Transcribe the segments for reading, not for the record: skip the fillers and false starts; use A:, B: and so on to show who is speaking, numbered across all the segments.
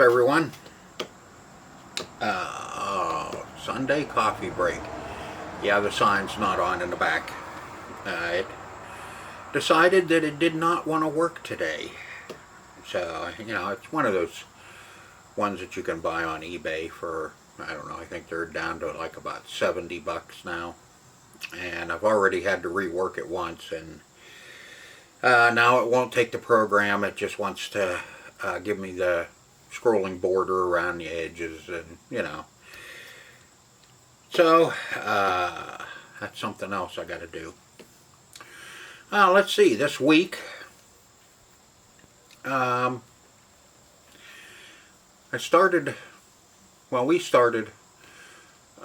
A: up, everyone? Sunday coffee break. Yeah, the sign's not on in the back. It decided that it did not want to work today. So, it's one of those ones that you can buy on eBay for, I don't know, I think they're down to like about 70 bucks now. And I've already had to rework it once, and now it won't take the program. It just wants to give me the scrolling border around the edges, and so that's something else I got to do. Let's see, this week we started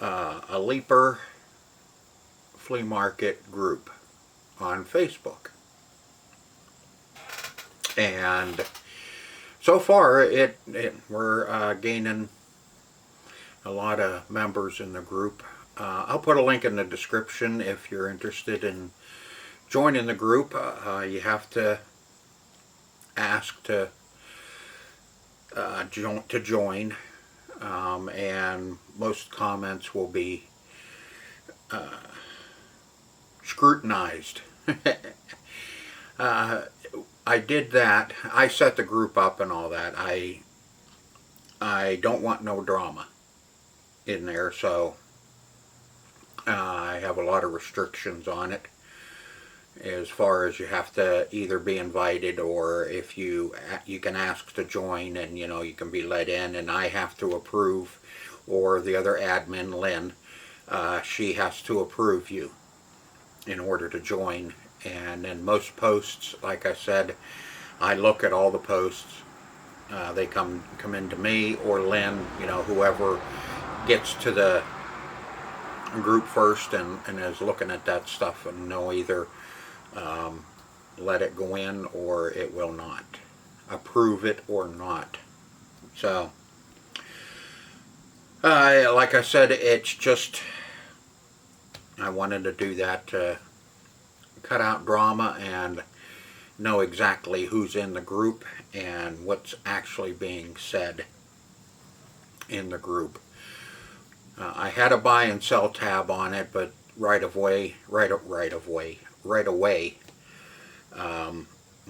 A: a Leeper Flea Market group on Facebook, and so far we're gaining a lot of members in the group. I'll put a link in the description if you're interested in joining the group. You have to ask to join, and most comments will be scrutinized. I did that. I set the group up and all that. I don't want no drama in there, so I have a lot of restrictions on it, as far as you have to either be invited, or if you can ask to join, and you can be let in, and I have to approve, or the other admin, Lynn, she has to approve you in order to join. And then most posts, like I said, I look at all the posts. They come into me or Lynn, whoever gets to the group first and is looking at that stuff, and they'll either let it go in or it will not. Approve it or not. So, like I said, it's just, I wanted to do that to cut out drama and know exactly who's in the group and what's actually being said in the group. I had a buy and sell tab on it, but right away,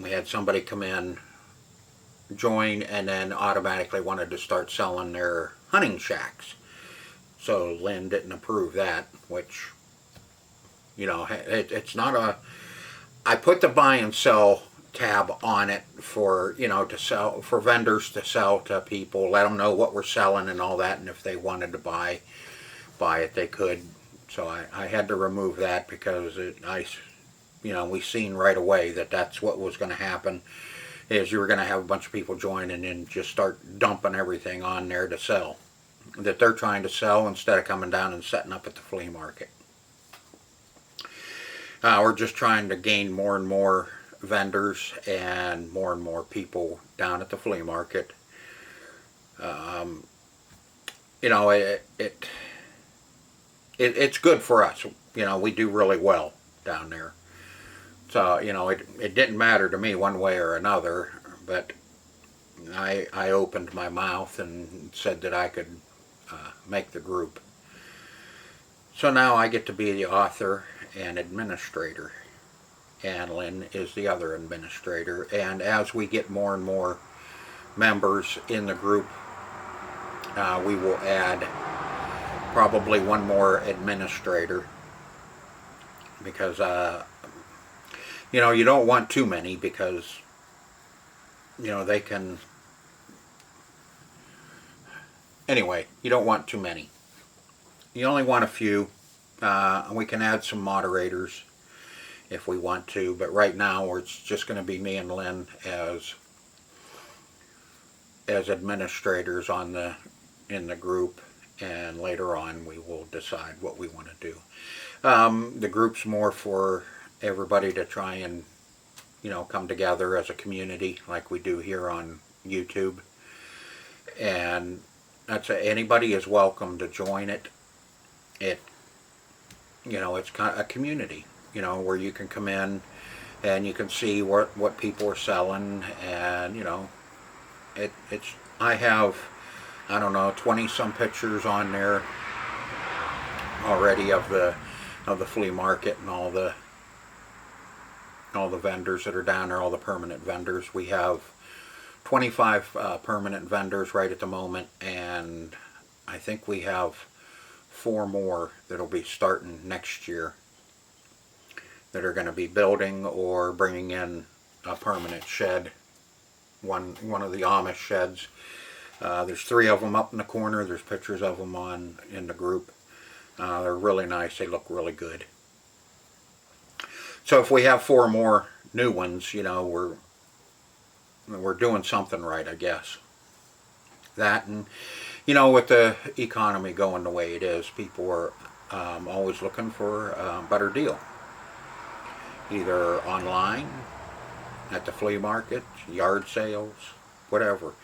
A: we had somebody come in, join, and then automatically wanted to start selling their hunting shacks. So Lynn didn't approve that, which, it's not a, I put the buy and sell tab on it for, to sell, for vendors to sell to people, let them know what we're selling and all that, and if they wanted to buy it, they could. So I had to remove that, because we seen right away that that's what was going to happen, is you were going to have a bunch of people join and then just start dumping everything on there to sell, that they're trying to sell, instead of coming down and setting up at the flea market. We're just trying to gain more and more vendors and more people down at the flea market. It's good for us. We do really well down there. So, it didn't matter to me one way or another, but I opened my mouth and said that I could make the group. So now I get to be the author and administrator, and Lynn is the other administrator. And as we get more and more members in the group, we will add probably one more administrator, because you don't want too many, because they can, anyway, you don't want too many. You only want a few. We can add some moderators if we want to, but right now it's just going to be me and Lynn as administrators in the group, and later on we will decide what we want to do. The group's more for everybody to try and come together as a community, like we do here on YouTube, and anybody is welcome to join it. It's kind of a community, where you can come in and you can see what people are selling, and it's I have, I don't know, 20 some pictures on there already of the flea market and all the vendors that are down there, all the permanent vendors. We have 25 permanent vendors right at the moment, and I think we have 4 more that'll be starting next year that are going to be building or bringing in a permanent shed, one of the Amish sheds. There's 3 of them up in the corner. There's pictures of them in the group. They're really nice. They look really good. So if we have 4 more new ones, you know, we're doing something right, I guess. That, and you know, with the economy going the way it is, people are always looking for a better deal, either online, at the flea market, yard sales, whatever.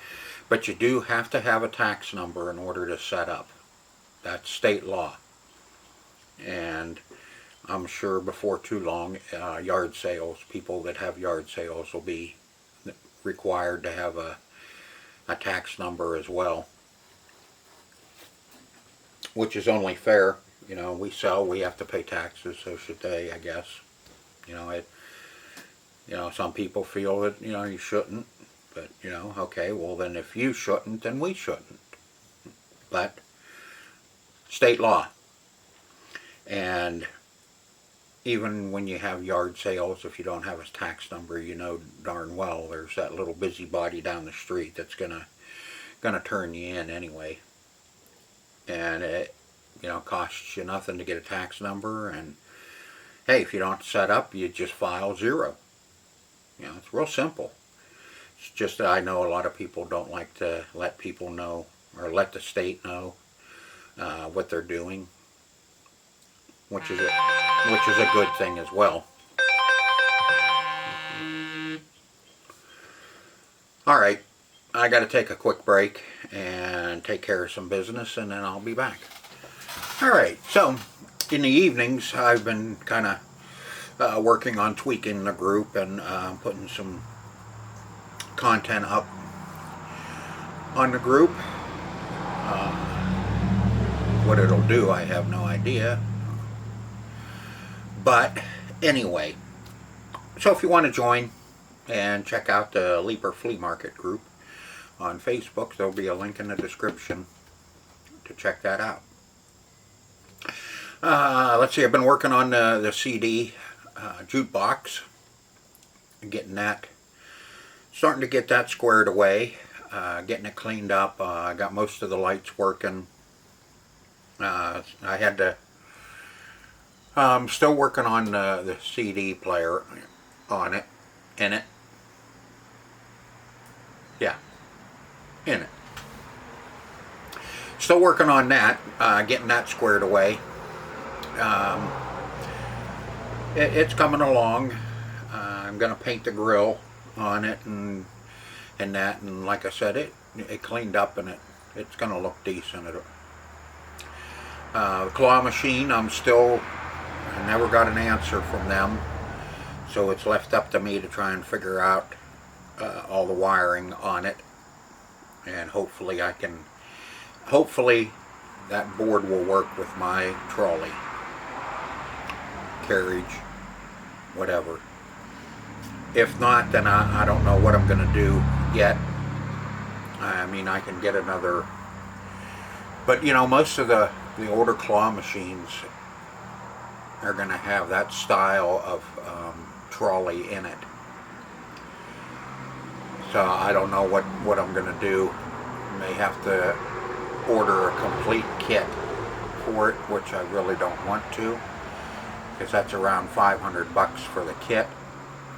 A: But you do have to have a tax number in order to set up. That's state law. And I'm sure before too long, yard sales, people that have yard sales will be required to have a tax number as well, which is only fair. You know, we sell, we have to pay taxes, so should they, I guess. You know, some people feel that, you know, you shouldn't, but, you know, okay, well then if you shouldn't, then we shouldn't. But state law. And even when you have yard sales, if you don't have a tax number, you know darn well there's that little busybody down the street that's gonna turn you in anyway. And it, you know, costs you nothing to get a tax number, and hey, if you don't set up, you just file 0. You know, it's real simple. It's just that I know a lot of people don't like to let people know, or let the state know what they're doing, which is a good thing as well. All right, I got to take a quick break and take care of some business, and then I'll be back. All right, so in the evenings, I've been kind of working on tweaking the group and putting some content up on the group. What it'll do, I have no idea. But anyway, so if you want to join and check out the Leeper Flea Market group on Facebook, there'll be a link in the description to check that out. Let's see, I've been working on the CD jukebox, getting that, starting to get that squared away, getting it cleaned up. I got most of the lights working. I had to, I'm still working on the CD player on it, in it. Yeah, in it. Still working on that, getting that squared away. It's coming along. I'm going to paint the grill on it and that, and like I said, it cleaned up, and it's going to look decent. The claw machine, I never got an answer from them, so it's left up to me to try and figure out all the wiring on it, and hopefully that board will work with my trolley, carriage, whatever. If not, then I don't know what I'm going to do yet. I mean, I can get another, but you know, most of the older claw machines are going to have that style of trolley in it. So I don't know what I'm going to do. I may have to order a complete kit for it, which I really don't want to, because that's around $500 for the kit,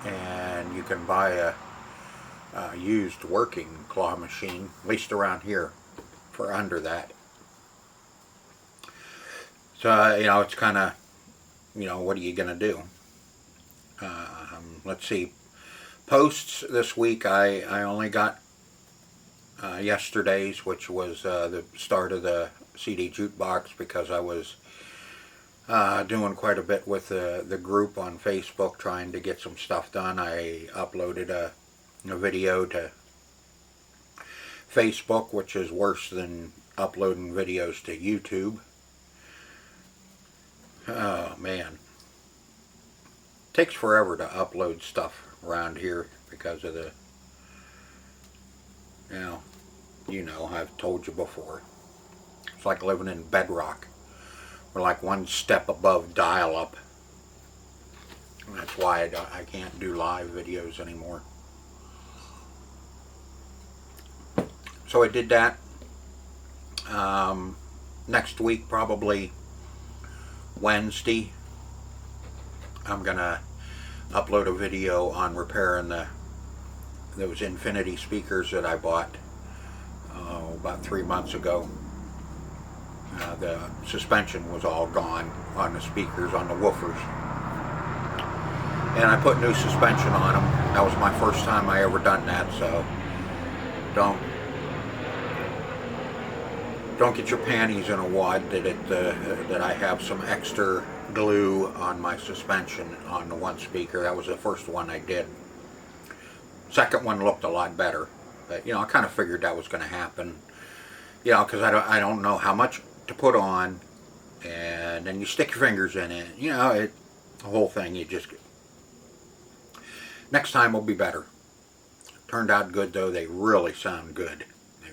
A: and you can buy a used working claw machine, at least around here, for under that. So, you know, it's kind of, you know, what are you going to do? Let's see. Posts this week, I only got yesterday's, which was the start of the CD jukebox, because I was doing quite a bit with the group on Facebook, trying to get some stuff done. I uploaded a video to Facebook, which is worse than uploading videos to YouTube. Oh man, takes forever to upload stuff around here because of the, you know, I've told you before. It's like living in bedrock. We're like one step above dial-up. That's why I can't do live videos anymore. So I did that. Next week, probably Wednesday, I'm gonna upload a video on repairing those Infinity speakers that I bought about 3 months ago. The suspension was all gone on the speakers, on the woofers, and I put new suspension on them. That was my first time I ever done that, so don't get your panties in a wad that I have some extra glue on my suspension on the one speaker. That was the first one I did. Second one looked a lot better, but I kind of figured that was going to happen. Because I don't know how much to put on, and then you stick your fingers in it. The whole thing. Next time will be better. Turned out good though. They really sound good. They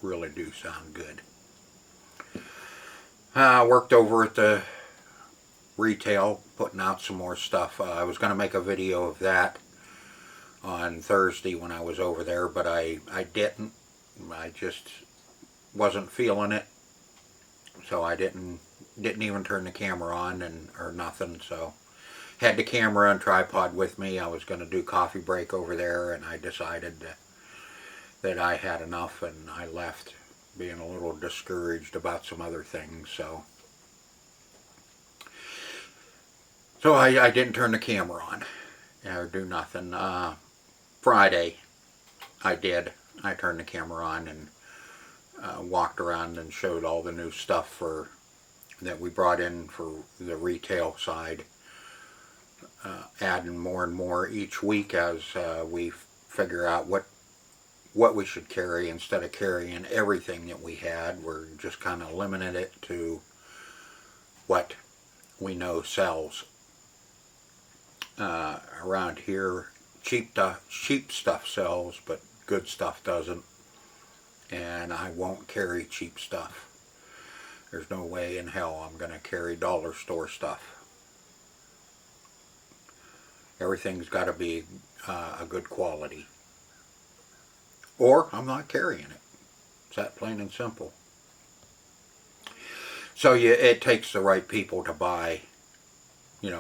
A: really do sound good. I worked over at the retail, putting out some more stuff. I was going to make a video of that on Thursday when I was over there, but I didn't. I just wasn't feeling it, so I didn't even turn the camera on or nothing. So had the camera and tripod with me. I was going to do coffee break over there, and I decided that I had enough, and I left, being a little discouraged about some other things. So I didn't turn the camera on or do nothing. Friday I did. I turned the camera on and walked around and showed all the new stuff that we brought in for the retail side, adding more and more each week as we figure out what we should carry. Instead of carrying everything that we had, we're just kind of limiting it to what we know sells. Around here, cheap stuff sells, but good stuff doesn't. And I won't carry cheap stuff. There's no way in hell I'm going to carry dollar store stuff. Everything's got to be a good quality, or I'm not carrying it. It's that plain and simple. So it takes the right people to buy,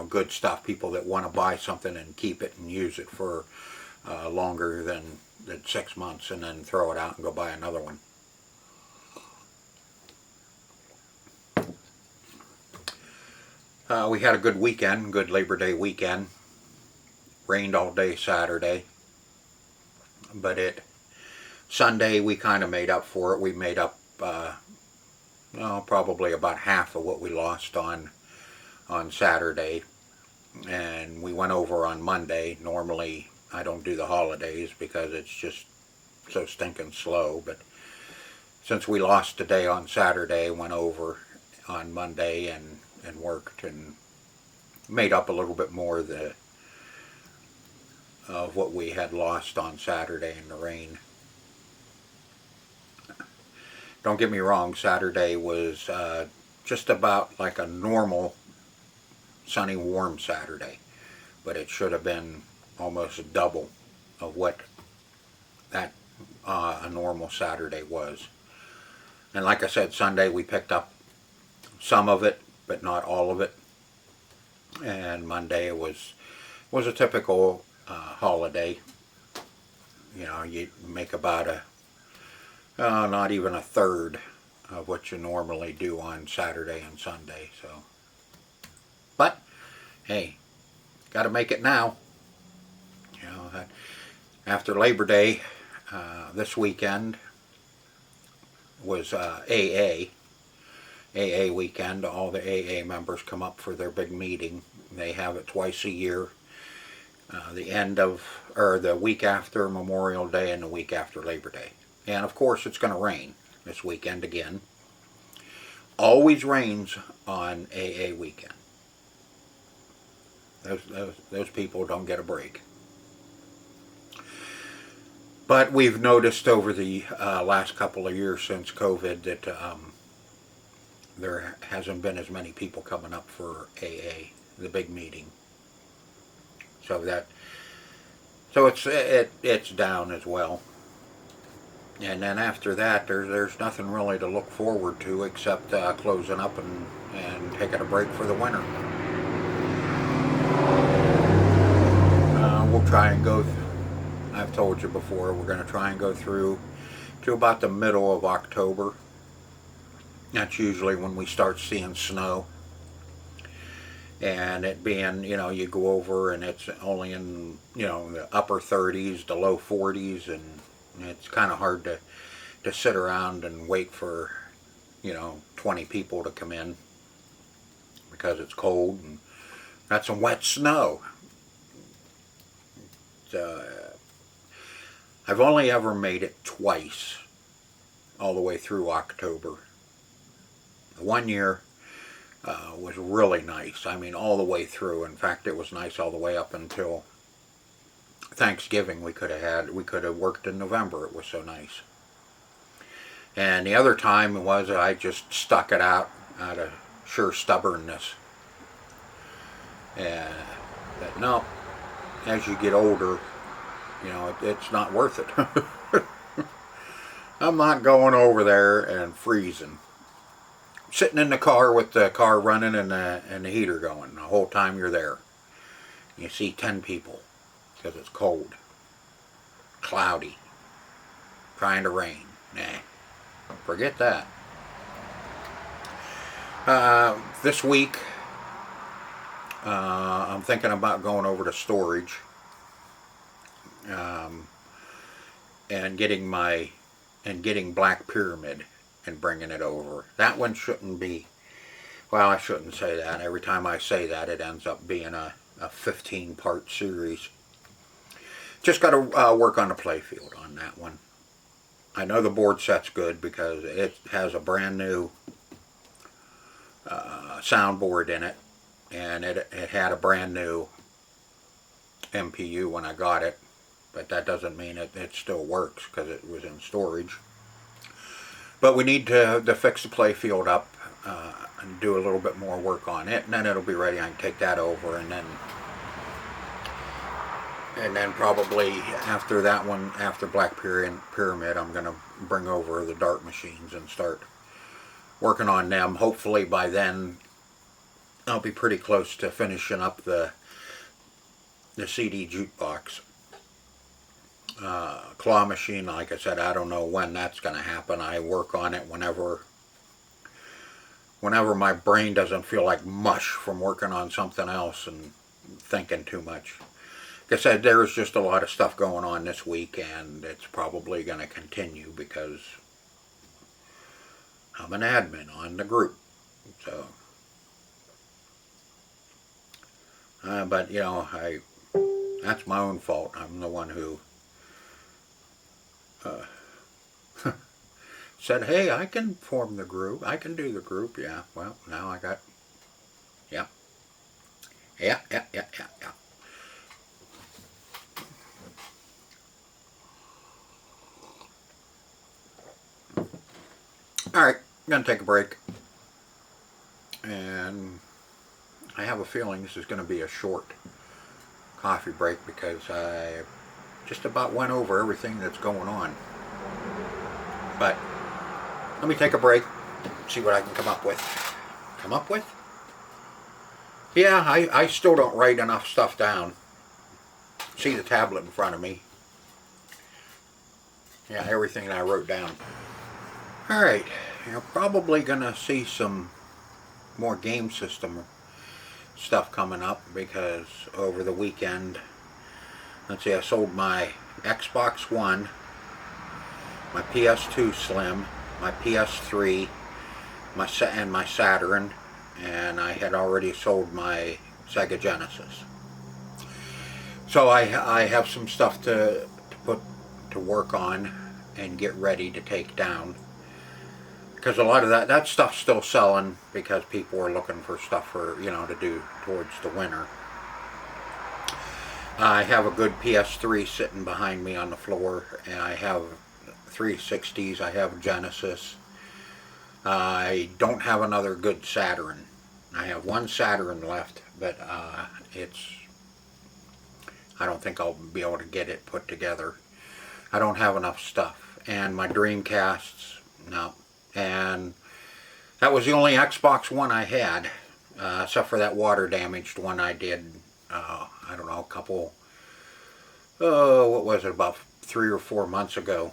A: good stuff. People that want to buy something and keep it and use it for longer than 6 months, and then throw it out and go buy another one. We had a good weekend, good Labor Day weekend. Rained all day Saturday, but Sunday we kind of made up for it. We made up probably about half of what we lost on Saturday, and we went over on Monday. Normally I don't do the holidays because it's just so stinking slow, but since we lost a day on Saturday, went over on Monday and worked and made up a little bit more of what we had lost on Saturday in the rain. Don't get me wrong, Saturday was just about like a normal sunny, warm Saturday, but it should have been almost double of what that a normal Saturday was. And like I said, Sunday we picked up some of it, but not all of it. And Monday was a typical holiday. You make about not even a third of what you normally do on Saturday and Sunday. So, but hey, got to make it now. After Labor Day, this weekend was AA weekend. All the AA members come up for their big meeting. They have it twice a year. The week after Memorial Day and the week after Labor Day. And of course it's going to rain this weekend again. Always rains on AA weekend. Those people don't get a break. But we've noticed over the last couple of years since COVID that there hasn't been as many people coming up for AA, the big meeting. So it's down as well. And then after that, there's nothing really to look forward to except closing up and taking a break for the winter. We'll try and go. I've told you before, we're going to try and go through to about the middle of October. That's usually when we start seeing snow. And it being, you go over and it's only in, the upper 30s, the low 40s, and it's kind of hard to sit around and wait for, 20 people to come in because it's cold and got some wet snow. I've only ever made it twice all the way through October. One year was really nice. I mean, all the way through. In fact, it was nice all the way up until Thanksgiving. We could have worked in November. It was so nice. And the other time was I just stuck it out of sheer stubbornness. But no, as you get older, it's not worth it. I'm not going over there and freezing. Sitting in the car with the car running and the heater going the whole time you're there. You see 10 people because it's cold, cloudy, trying to rain. Nah, forget that. This week, I'm thinking about going over to storage and getting Black Pyramid and bringing it over. That one shouldn't be, well, I shouldn't say that. Every time I say that, it ends up being a 15-part series. Just got to work on the playfield on that one. I know the board set's good because it has a brand new soundboard in it, and it had a brand new MPU when I got it, but that doesn't mean it still works because it was in storage. But we need to fix the playfield up and do a little bit more work on it, and then it'll be ready. I can take that over, and then probably after that one, after Black Pyramid, I'm going to bring over the dart machines and start working on them. Hopefully by then I'll be pretty close to finishing up the CD jukebox. Claw machine, like I said, I don't know when that's going to happen. I work on it whenever my brain doesn't feel like mush from working on something else and thinking too much. Like I said, there's just a lot of stuff going on this week, and it's probably going to continue because I'm an admin on the group. So, but that's my own fault. I'm the one who said, hey, I can form the group. I can do the group. Yeah, well, now I got, yeah. Alright, I'm going to take a break. And I have a feeling this is going to be a short coffee break because I just about went over everything that's going on. But let me take a break, see what I can come up with. Come up with? Yeah, I still don't write enough stuff down. See the tablet in front of me. Yeah, everything that I wrote down. Alright, you're probably going to see some more game system stuff coming up because over the weekend, let's see, I sold my Xbox One, my PS2 Slim, my PS3, and my Saturn, and I had already sold my Sega Genesis. So I have some stuff to put to work on, and get ready to take down. Because a lot of that stuff's still selling because people are looking for stuff for, you know, to do towards the winter. I have a good PS3 sitting behind me on the floor, and I have 360s, I have Genesis. I don't have another good Saturn. I have one Saturn left, but I don't think I'll be able to get it put together. I don't have enough stuff. And my Dreamcasts, no. And that was the only Xbox One I had, except for that water damaged one I did, I don't know, a couple, what was it, about 3 or 4 months ago.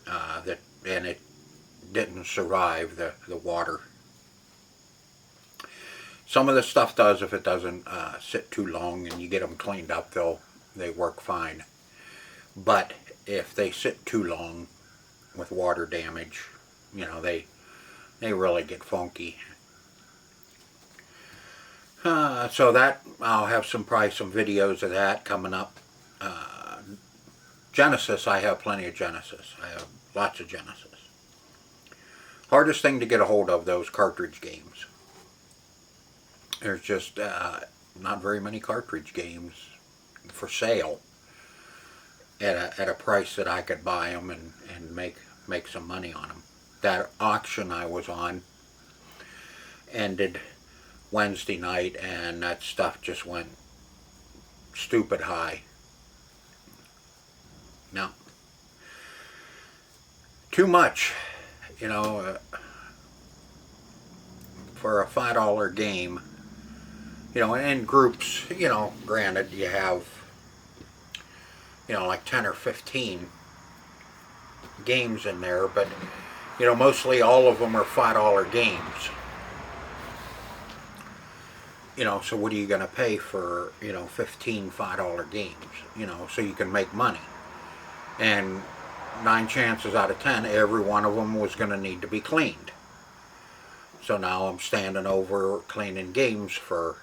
A: And it didn't survive the water. Some of the stuff does if it doesn't sit too long and you get them cleaned up, they work fine. But if they sit too long with water damage, you know, they really get funky. So that, I'll have some videos of that coming up. Genesis, I have plenty of Genesis. I have lots of Genesis. Hardest thing to get a hold of, those cartridge games. There's just not very many cartridge games for sale at a price that I could buy them and make some money on them. That auction I was on ended Wednesday night, and that stuff just went stupid high. No. Too much, you know, for a $5 game. You know, in groups, you know, granted, you have, you know, like 10 or 15 games in there, but, you know, mostly all of them are $5 games. You know, so what are you going to pay for, you know, 15 $5 games, you know, so you can make money? And 9 chances out of 10, every one of them was going to need to be cleaned. So now I'm standing over cleaning games for,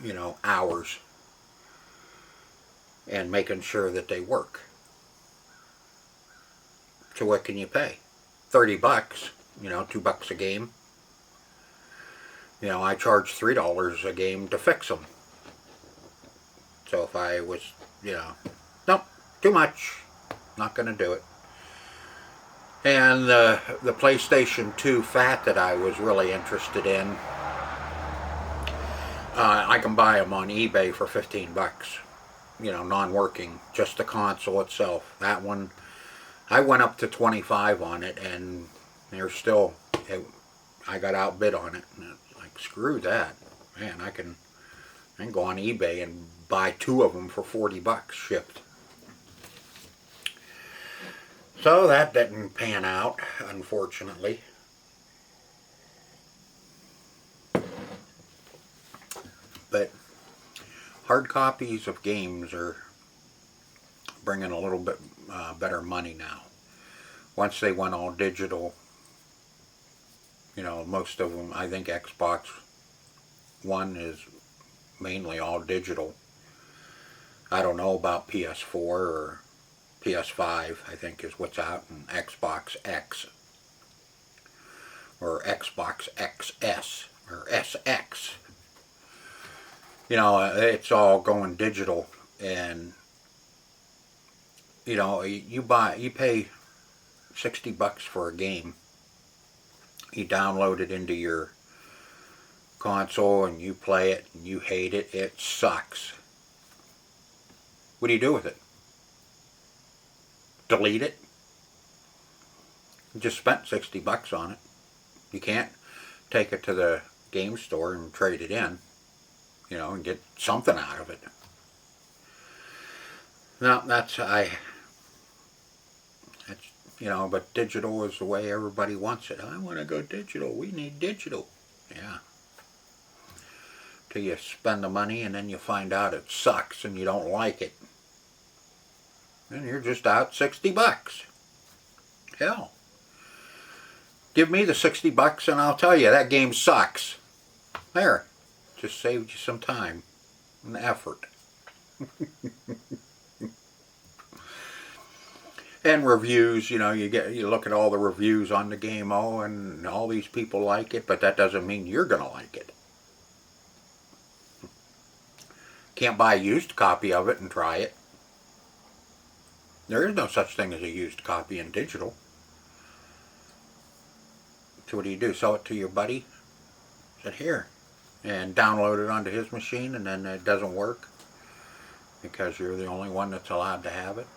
A: you know, hours and making sure that they work. So what can you pay? $30, you know, $2 a game. You know, I charge $3 a game to fix them. So if I was, you know, nope, too much, not going to do it. And the PlayStation 2 Fat that I was really interested in, I can buy them on eBay for $15. You know, non-working, just the console itself. That one, I went up to 25 on it, and they're still, I got outbid on it. And it's like, screw that, man. I can go on eBay and buy 2 of them for $40 shipped. So that didn't pan out, unfortunately. But hard copies of games are bringing a little bit better money now. Once they went all digital, you know, most of them, I think Xbox One is mainly all digital. I don't know about PS4 or PS5, I think is what's out, and Xbox X or Xbox XS or SX. You know, it's all going digital, and you know, you pay $60 for a game. You download it into your console and you play it and you hate it. It sucks. What do you do with it? Delete it? You just spent $60 on it. You can't take it to the game store and trade it in, you know, and get something out of it. No, that's, you know, but digital is the way everybody wants it. I want to go digital. We need digital. Yeah. Till you spend the money and then you find out it sucks and you don't like it. Then you're just out $60. Hell. Give me the $60 and I'll tell you that game sucks. There. Just saved you some time and effort. And reviews, you know, you look at all the reviews on the game, oh, and all these people like it, but that doesn't mean you're going to like it. Can't buy a used copy of it and try it. There is no such thing as a used copy in digital. So what do? Sell it to your buddy? Said here. And download it onto his machine, and then it doesn't work because you're the only one that's allowed to have it.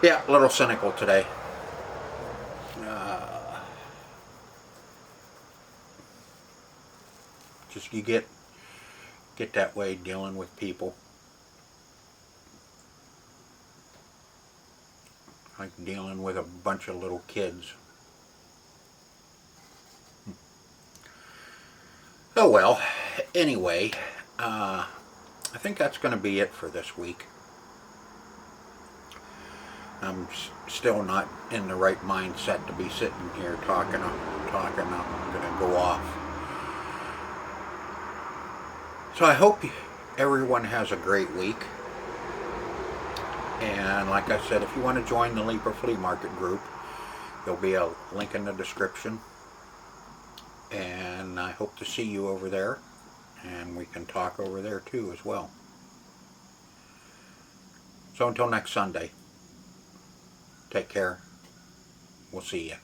A: Yeah, a little cynical today. Just you get that way dealing with people. Like dealing with a bunch of little kids. Oh well, anyway, I think that's going to be it for this week. I'm still not in the right mindset to be sitting here talking. I'm going to go off. So I hope everyone has a great week. And like I said, if you want to join the Leeper Flea Market group, there'll be a link in the description. And I hope to see you over there. And we can talk over there too as well. So until next Sunday, take care. We'll see you.